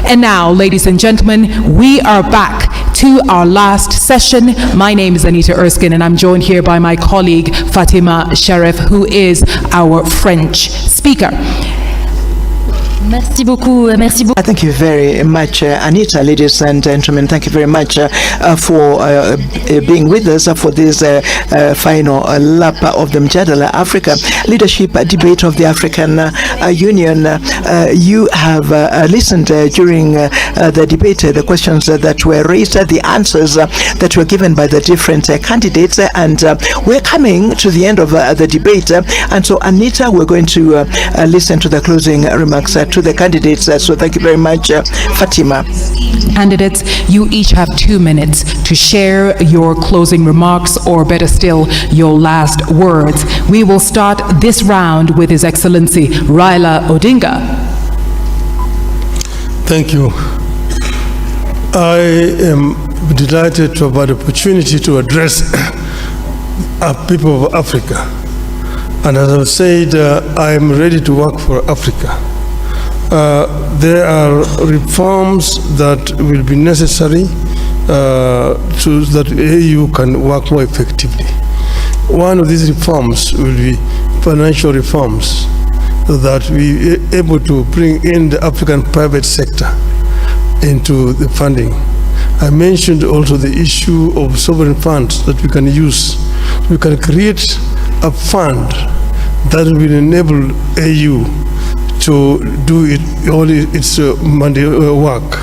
And now, ladies and gentlemen, we are back to our last session. My name is Anita Erskine, and I'm joined here by my colleague Fatima Sharif, who is our French speaker. Merci beaucoup. Merci beaucoup. Thank you very much, Anita. Ladies and gentlemen, thank you very much for being with us for this final lap of the Mjadala Africa Leadership Debate of the African Union. You have listened during the debate, the questions that were raised, the answers that were given by the different candidates, and we're coming to the end of the debate. And so, Anita, we're going to listen to the closing remarks to the candidates. So thank you very much, Fatima. Candidates, you each have 2 minutes to share your closing remarks, or better still, your last words. We will start this round with His Excellency Raila Odinga. Thank you. I am delighted to have the opportunity to address our people of Africa. And as I've said, I am ready to work for Africa. There are reforms that will be necessary so that AU can work more effectively. One of these reforms will be financial reforms, so that we are able to bring in the African private sector into the funding. I mentioned also the issue of sovereign funds that we can use. We can create a fund that will enable AU to do all its work.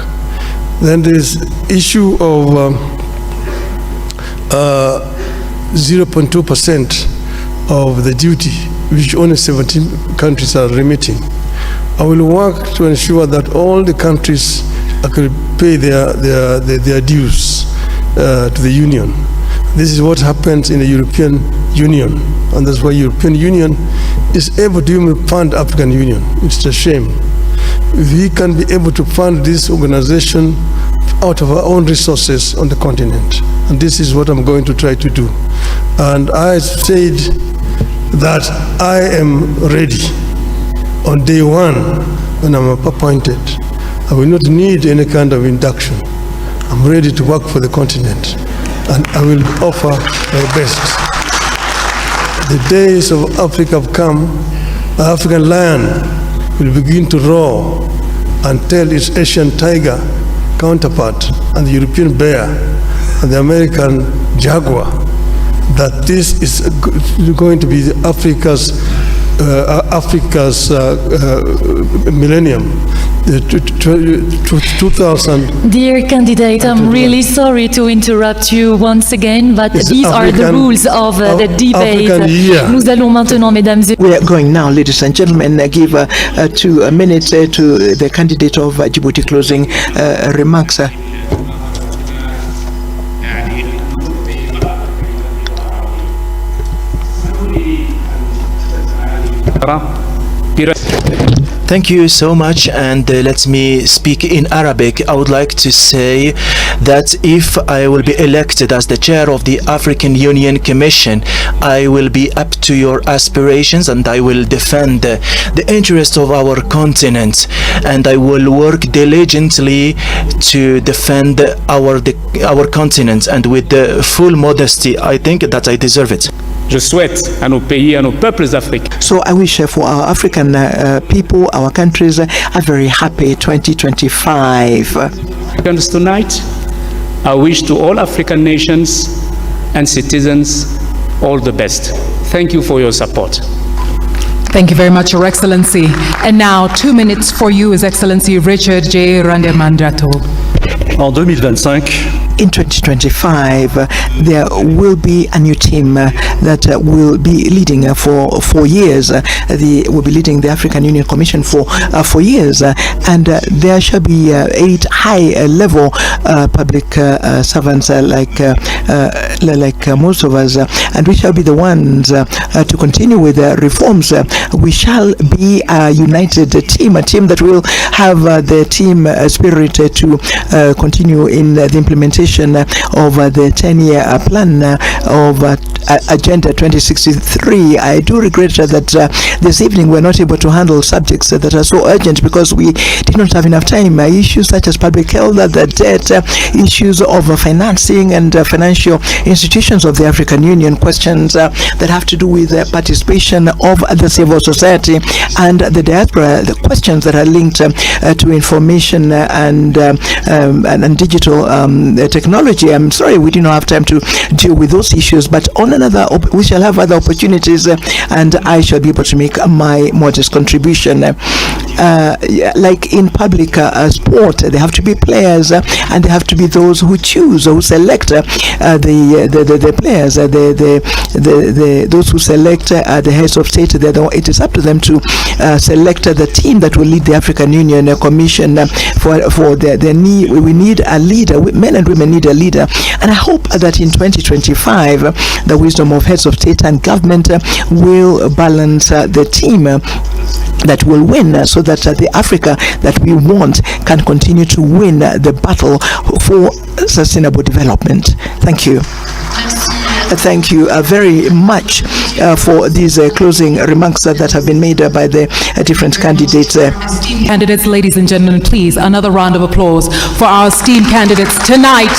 Then there's issue of 0.2% of the duty, which only 17 countries are remitting. I will work to ensure that all the countries could pay their dues to the Union. This is what happens in the European Union, and that's why European Union is able to even fund African Union. It's a shame. We can be able to fund this organization out of our own resources on the continent, and this is what I'm going to try to do. And I said that I am ready on day one when I'm appointed. I will not need any kind of induction. I'm ready to work for the continent, and I will offer my best. The days of Africa have come. The African lion will begin to roar and tell its Asian tiger counterpart and the European bear and the American jaguar that this is going to be Africa's millennium. 2000. Dear candidate, I'm really sorry to interrupt you once again, but these are the rules of the debate. Nous allons maintenant, mesdames et we are going now, ladies and gentlemen, give 2 minutes to the candidate of Djibouti closing remarks. Thank you so much, and let me speak in Arabic. I would like to say that if I will be elected as the chair of the African Union Commission, I will be up to your aspirations, and I will defend the interests of our continent, and I will work diligently to defend our continent, and with the full modesty, I think that I deserve it. Je souhaite à nos pays, à nos peuples africains. So I wish for our African people, our countries, a very happy 2025. Tonight, I wish to all African nations and citizens all the best. Thank you for your support. Thank you very much, Your Excellency. And now 2 minutes for you, His Excellency Richard J. Randemandrato. En 2025, in 2025, there will be a new team that will be leading for 4 years. They will be leading the African Union Commission for 4 years, and there shall be 8 high-level public servants like most of us, and we shall be the ones to continue with the reforms. We shall be a united team, a team that will have the team spirit to continue in the implementation of the 10-year plan of Agenda 2063. I do regret that this evening we're not able to handle subjects that are so urgent because we did not have enough time. Issues such as public health, the debt, issues of financing and financial institutions of the African Union, questions that have to do with the participation of the civil society and the diaspora, the questions that are linked to information and digital technology. I'm sorry we did not have time to deal with those issues, but on another, we shall have other opportunities, and I shall be able to make my modest contribution. Like in public sport, there have to be players, and there have to be those who choose or who select the players. Those who select the heads of state. It is up to them to select the team that will lead the African Union Commission. For their need, we need a leader. Men and women need a leader, and I hope that in 2025, the wisdom of heads of state and government will balance the team that will win, so that the Africa that we want can continue to win the battle for sustainable development. Thank you. Thank you very much for these closing remarks that have been made by the different candidates. Candidates, ladies and gentlemen, please, another round of applause for our esteemed candidates tonight.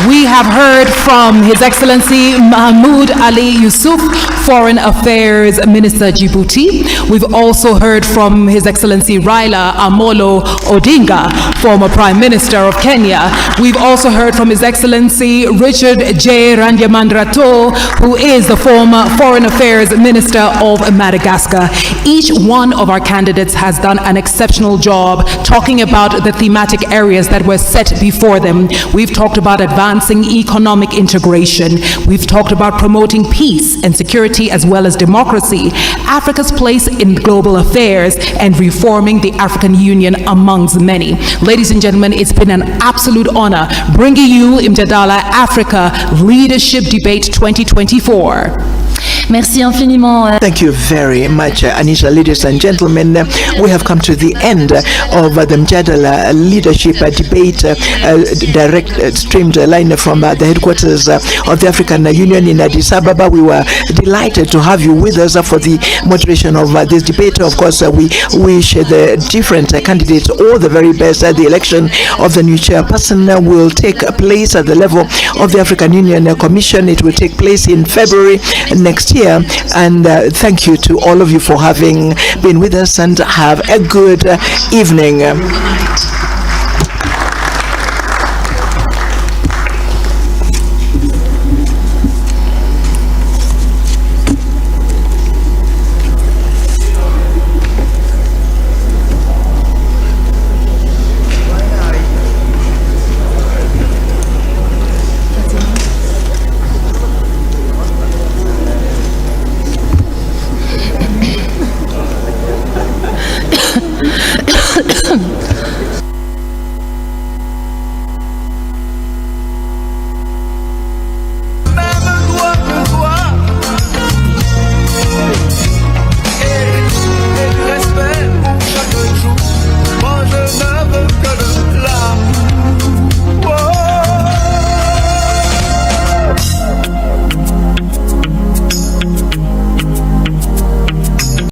We have heard from His Excellency Mahmoud Ali Yusuf, Foreign Affairs Minister Djibouti. We've also heard from His Excellency Raila Amolo Odinga, former Prime Minister of Kenya. We've also heard from His Excellency Richard J. Randyamandrato, who is the former Foreign Affairs Minister of Madagascar. Each one of our candidates has done an exceptional job talking about the thematic areas that were set before them. We've talked about advancing economic integration. We've talked about promoting peace and security as well as democracy, Africa's place in global affairs, and reforming the African Union, amongst many. Ladies and gentlemen, it's been an absolute honor bringing you Mjadala Africa Leadership Debate 2024. Merci infiniment. Thank you very much, Anisha. Ladies and gentlemen, we have come to the end of the Mjadala Leadership Debate, direct streamed line from the headquarters of the African Union in Addis Ababa. We were delighted to have you with us for the moderation of this debate. Of course, we wish the different candidates all the very best. The election of the new chairperson will take place at the level of the African Union Commission. It will take place in February next year. And thank you to all of you for having been with us, and have a good evening.